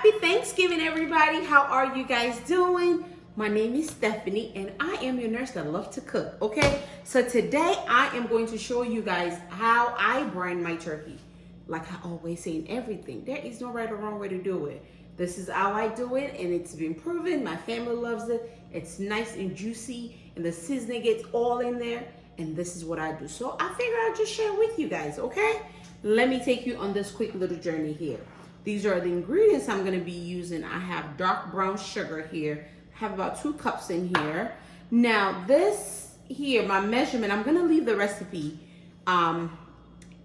Happy Thanksgiving, everybody. How are you guys doing? My name is Stephanie, and I am your nurse that loves to cook, okay? So today, I am going to show you guys how I brine my turkey. Like I always say in everything, there is no right or wrong way to do it. This is how I do it, and it's been proven. My family loves it. It's nice and juicy, and the seasoning gets all in there, and this is what I do. So I figured I'd just share with you guys, okay? Let me take you on this quick little journey here. These are the ingredients I'm going to be using. I have dark brown sugar here. I have about 2 cups in here. Now this here, my measurement, I'm going to leave the recipe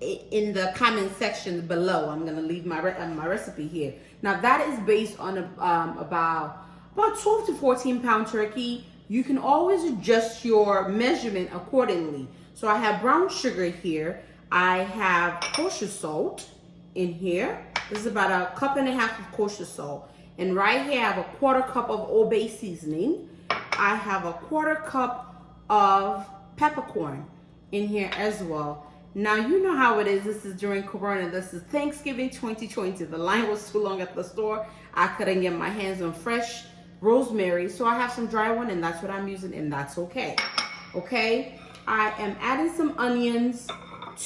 in the comment section below. I'm going to leave my recipe here. Now that is based on about 12 to 14 pound turkey. You can always adjust your measurement accordingly. So I have brown sugar here. I have kosher salt in here. This is about 1.5 cups of kosher salt. And right here I have a 1/4 cup of Old Bay seasoning. I have a 1/4 cup of peppercorn in here as well. Now you know how it is. This is during Corona. This is Thanksgiving 2020. The line was too long at the store. I couldn't get my hands on fresh rosemary. So I have some dry one, and that's what I'm using, and that's okay. Okay? I am adding some onions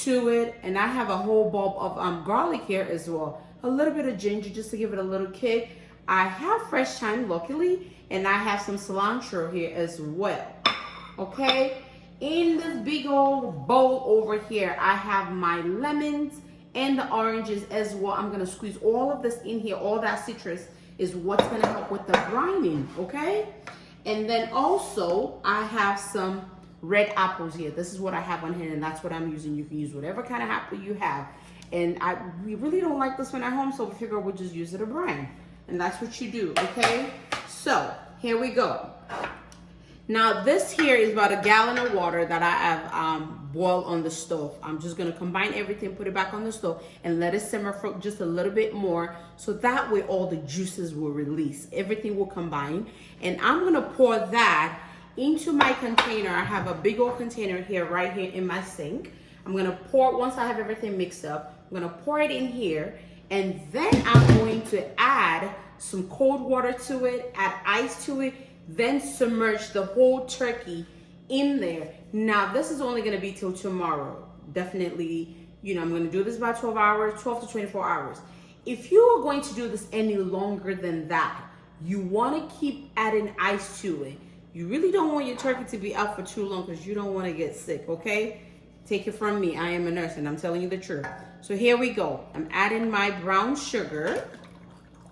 to it, and I have a whole bulb of garlic here as well. A little bit of ginger just to give it a little kick. I have fresh thyme, luckily, and I have some cilantro here as well. Okay, in this big old bowl over here, I have my lemons and the oranges as well. I'm gonna squeeze all of this in here. All that citrus is what's gonna help with the brining, okay? And then also, I have some red apples here. This is what I have on hand, and that's what I'm using. You can use whatever kind of apple you have. And we really don't like this one at home, so we figure we'll just use it a brine. And that's what you do, okay? So, here we go. Now, this here is about 1 gallon of water that I have boiled on the stove. I'm just gonna combine everything, put it back on the stove, and let it simmer for just a little bit more, so that way all the juices will release. Everything will combine. And I'm gonna pour that into my container. I have a big old container here, right here in my sink. I'm gonna pour, once I have everything mixed up, I'm gonna pour it in here, and then I'm going to add some cold water to it, add ice to it, then submerge the whole turkey in there. Now this is only gonna be till tomorrow. Definitely, you know, I'm gonna do this about 12 hours, 12 to 24 hours. If you are going to do this any longer than that, you wanna keep adding ice to it. You really don't want your turkey to be out for too long because you don't want to get sick, okay? Take it from me. I am a nurse and I'm telling you the truth. So here we go. I'm adding my brown sugar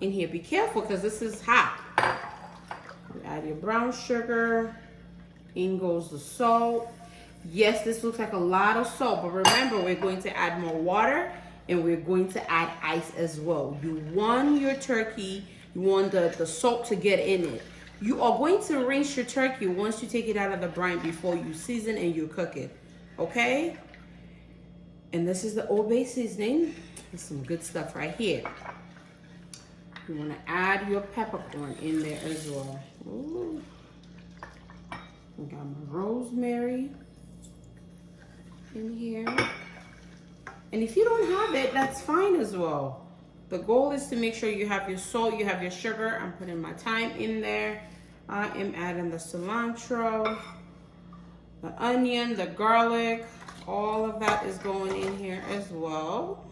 in here. Be careful because this is hot. You add your brown sugar. In goes the salt. Yes, this looks like a lot of salt, but remember, we're going to add more water and we're going to add ice as well. You want your turkey, you want the salt to get in it. You are going to rinse your turkey once you take it out of the brine before you season and you cook it, okay? And this is the Old Bay seasoning. There's some good stuff right here. You want to add your peppercorn in there as well. Ooh. I got my rosemary in here. And if you don't have it, that's fine as well. The goal is to make sure you have your salt, you have your sugar. I'm putting my thyme in there. I am adding the cilantro, the onion, the garlic. All of that is going in here as well.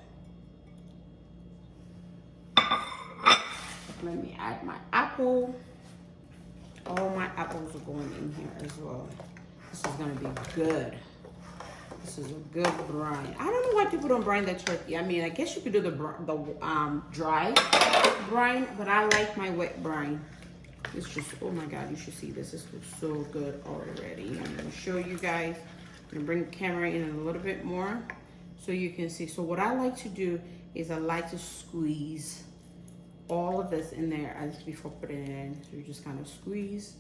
Let me add my apple. All my apples are going in here as well. This is gonna be good. This is a good brine. I don't know why people don't brine their turkey. I mean, I guess you could do the dry brine, but I like my wet brine. It's just, oh my God, you should see this. This looks so good already. I'm gonna show you guys. I'm gonna bring the camera in a little bit more so you can see. So what I like to do is I like to squeeze all of this in there as before putting it in. So you just kind of squeeze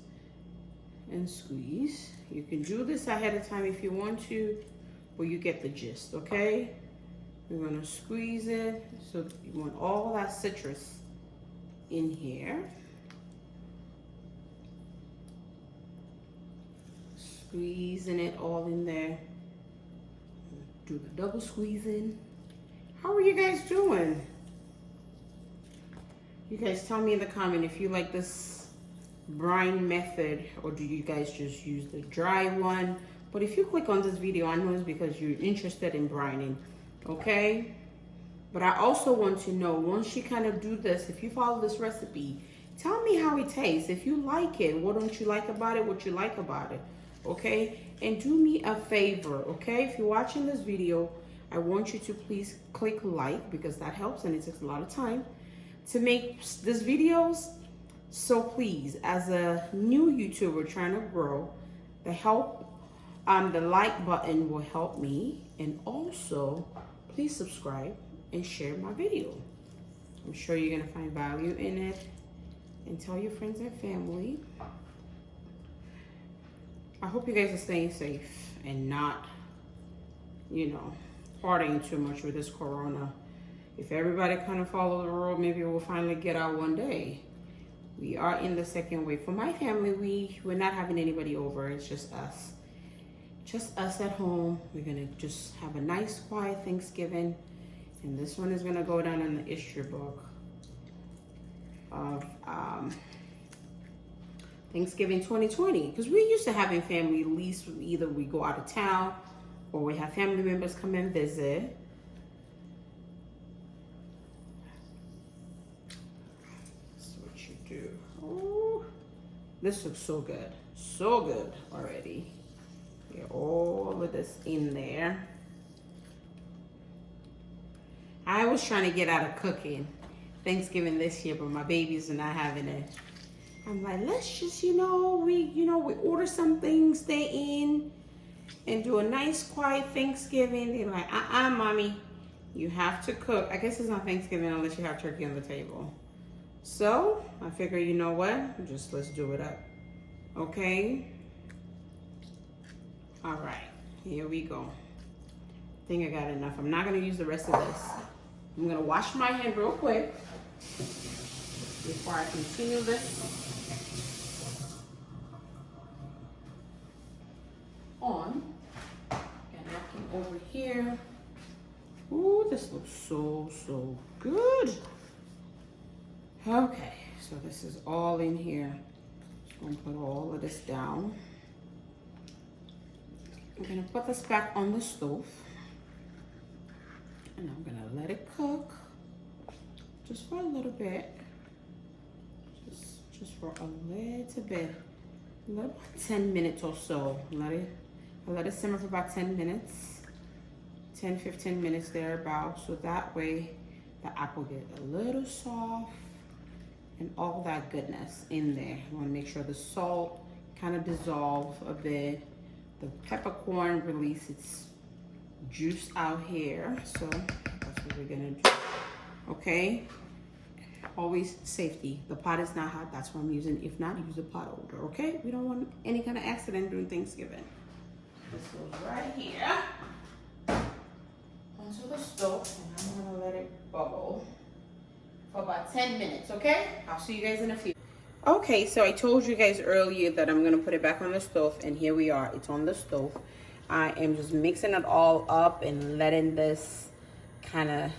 and squeeze. You can do this ahead of time if you want to, or you get the gist, okay? We're gonna squeeze it. So you want all that citrus in here. Squeezing it all in there. Do the double squeezing. How are you guys doing? You guys tell me in the comment if you like this brine method or do you guys just use the dry one. But if you click on this video, I know it's because you're interested in brining, okay? But I also want to know, once you kind of do this, if you follow this recipe, tell me how it tastes. If you like it, what don't you like about it, what you like about it, okay? And do me a favor, okay? If you're watching this video, I want you to please click like, because that helps and it takes a lot of time to make these videos. So please, as a new YouTuber trying to grow, the like button will help me. And also, please subscribe and share my video. I'm sure you're gonna find value in it. And tell your friends and family. I hope you guys are staying safe and not, you know, partying too much with this corona. If everybody kind of follow the rule, maybe we'll finally get out one day. We are in the second wave. For my family, we're not having anybody over. It's just us. Just us at home. We're gonna just have a nice, quiet Thanksgiving. And this one is gonna go down in the history book of Thanksgiving 2020. Because we're used to having family, at least either we go out of town or we have family members come and visit. Ooh, this looks so good already. Get all of this in there. I was trying to get out of cooking Thanksgiving this year, but my babies are not having it. I'm like, let's just, we order some things, stay in, and do a nice quiet Thanksgiving. They're like, mommy, you have to cook. I guess it's not Thanksgiving unless you have turkey on the table. So I figure, you know what? Let's do it up. Okay. All right, here we go. I think I got enough. I'm not gonna use the rest of this. I'm gonna wash my hand real quick before I continue this on. Got napkin over here. Ooh, this looks so good. Okay, so this is all in here. Just gonna put all of this down. I'm gonna put this back on the stove. And I'm gonna let it cook just for a little bit. Just for a little bit. About 10 minutes or so. Let it simmer for about 10 minutes. 10-15 minutes thereabout. So that way the apple get a little soft and all that goodness in there. I want to make sure the salt kind of dissolve a bit. The peppercorn release its juice out here. So that's what we're gonna do. Okay. Always safety. The pot is not hot. That's what I'm using. If not, use a pot holder. Okay. We don't want any kind of accident during Thanksgiving. This goes right here onto the stove, and I'm gonna let it bubble for about 10 minutes, okay? I'll see you guys in a few. Okay, so I told you guys earlier that I'm gonna put it back on the stove, and here we are. It's on the stove. I am just mixing it all up and letting this kind of,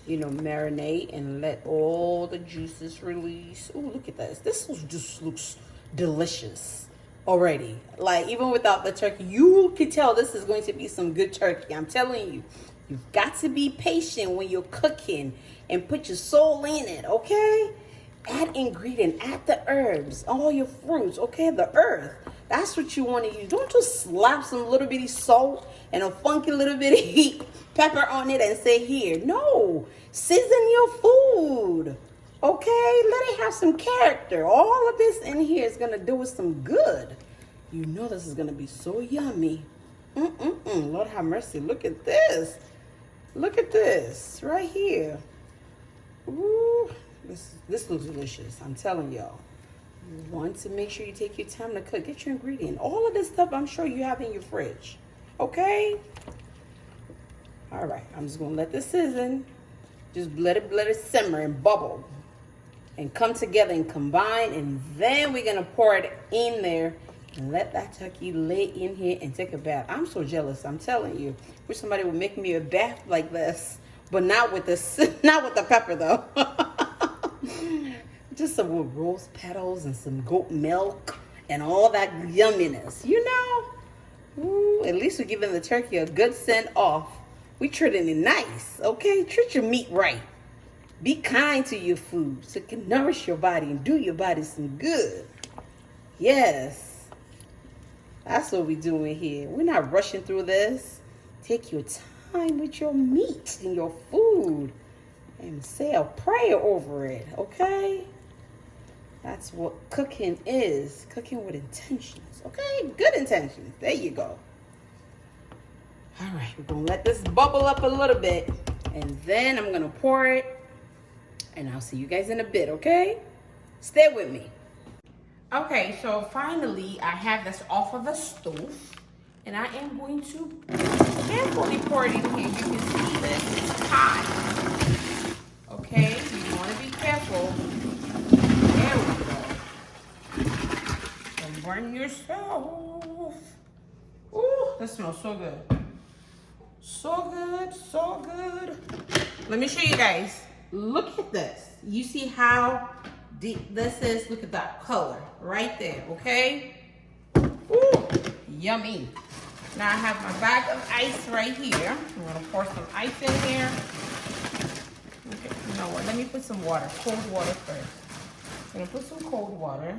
marinate and let all the juices release. Oh, look at this. Just looks delicious already. Like, even without the turkey, you can tell this is going to be some good turkey. I'm telling you. You've got to be patient when you're cooking and put your soul in it, okay? Add ingredient, add the herbs, all your fruits, okay? The earth. That's what you want to use. Don't just slap some little bitty salt and a funky little bitty pepper on it and say, here. No. Season your food, okay? Let it have some character. All of this in here is going to do us some good. You know this is going to be so yummy. Lord have mercy. Look at this. Look at this right here. Ooh, this looks delicious. I'm telling y'all. You want to make sure you take your time to cook. Get your ingredient. All of this stuff I'm sure you have in your fridge. Okay? All right. I'm just going to let this season. Just let it simmer and bubble. And come together and combine. And then we're going to pour it in there. And let that turkey lay in here and take a bath. I'm so jealous. I'm telling you. Wish somebody would make me a bath like this. But not with this. Not with the pepper though. Just some with rose petals and some goat milk and all that yumminess, you know? Ooh, at least we're giving the turkey a good send off. We treating it nice, okay? Treat your meat right. Be kind to your food so it can nourish your body and do your body some good. Yes. That's what we're doing here. We're not rushing through this. Take your time with your meat and your food and say a prayer over it, okay? That's what cooking is. Cooking with intentions, okay? Good intentions. There you go. All right, we're gonna let this bubble up a little bit and then I'm gonna pour it and I'll see you guys in a bit, okay? Stay with me. Okay, so finally I have this off of the stove and I am going to carefully pour it in here. You can see this, it's hot. Okay, you wanna be careful. There we go. Don't burn yourself. Ooh, this smells so good. So good, so good. Let me show you guys. Look at this. You see how deep this is? Look at that color right there, okay? Ooh, yummy. Now I have my bag of ice right here. I'm gonna pour some ice in here. Okay, you know what? Let me put some water, cold water first. I'm gonna put some cold water.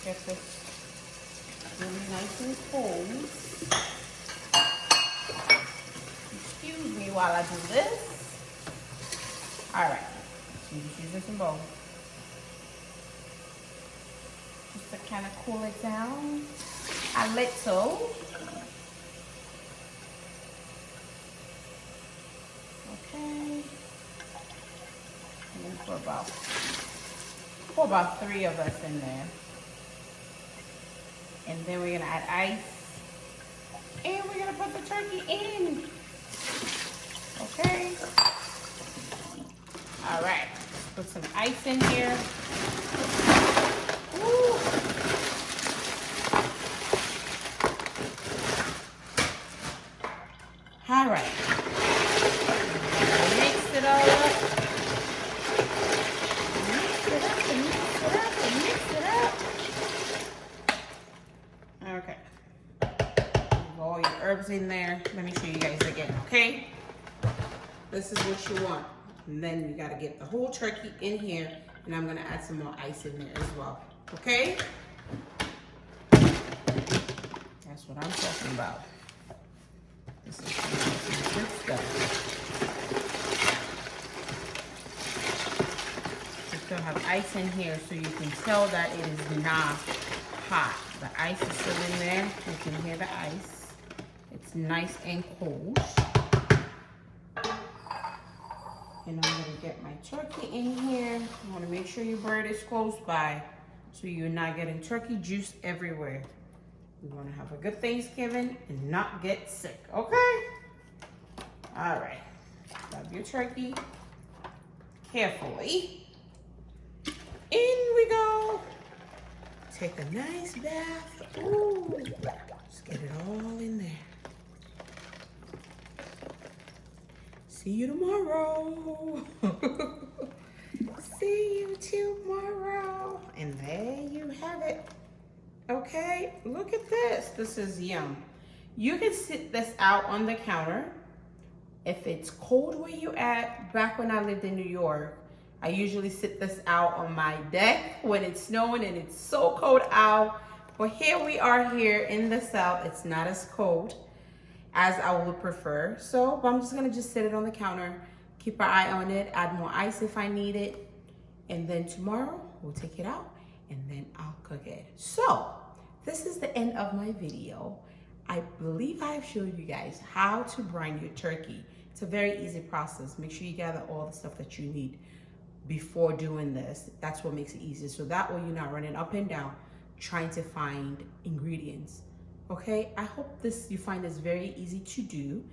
Get this really nice and cold. Excuse me while I do this. All right, so you just using some bowl. Just to kind of cool it down a little. Okay. And then pour about 3 of us in there. And then we're gonna add ice. And we're gonna put the turkey in. Okay. All right, put some ice in here. Ooh. All right. Mix it all up. Mix it up and mix it up and mix it up. Okay. All your herbs in there. Let me show you guys again, okay? This is what you want. And then you gotta get the whole turkey in here, and I'm gonna add some more ice in there as well, okay? That's what I'm talking about. This is good stuff. You still have ice in here so you can tell that it is not hot. The ice is still in there. You can hear the ice. It's nice and cold. And I'm gonna get my turkey in here. I wanna make sure your bird is close by so you're not getting turkey juice everywhere. You wanna have a good Thanksgiving and not get sick, okay? All right, grab your turkey carefully. In we go. Take a nice bath. Ooh, just get it all in there. See you tomorrow. See you tomorrow. And there you have it. Okay, look at this. This is yum. You can sit this out on the counter. If it's cold where you at, back when I lived in New York, I usually sit this out on my deck when it's snowing and it's so cold out. But here we are here in the South. It's not as cold as I would prefer. So I'm just gonna just sit it on the counter, keep our eye on it, add more ice if I need it. And then tomorrow we'll take it out and then I'll cook it. So this is the end of my video. I believe I've showed you guys how to brine your turkey. It's a very easy process. Make sure you gather all the stuff that you need before doing this. That's what makes it easy. So that way you're not running up and down trying to find ingredients. Okay, I hope you find this very easy to do.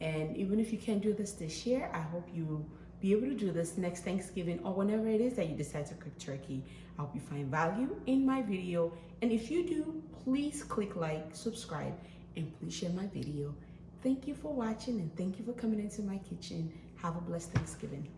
And even if you can't do this year, I hope you be able to do this next Thanksgiving or whenever it is that you decide to cook turkey. I hope you find value in my video. And if you do, please click like, subscribe, and please share my video. Thank you for watching and thank you for coming into my kitchen. Have a blessed Thanksgiving.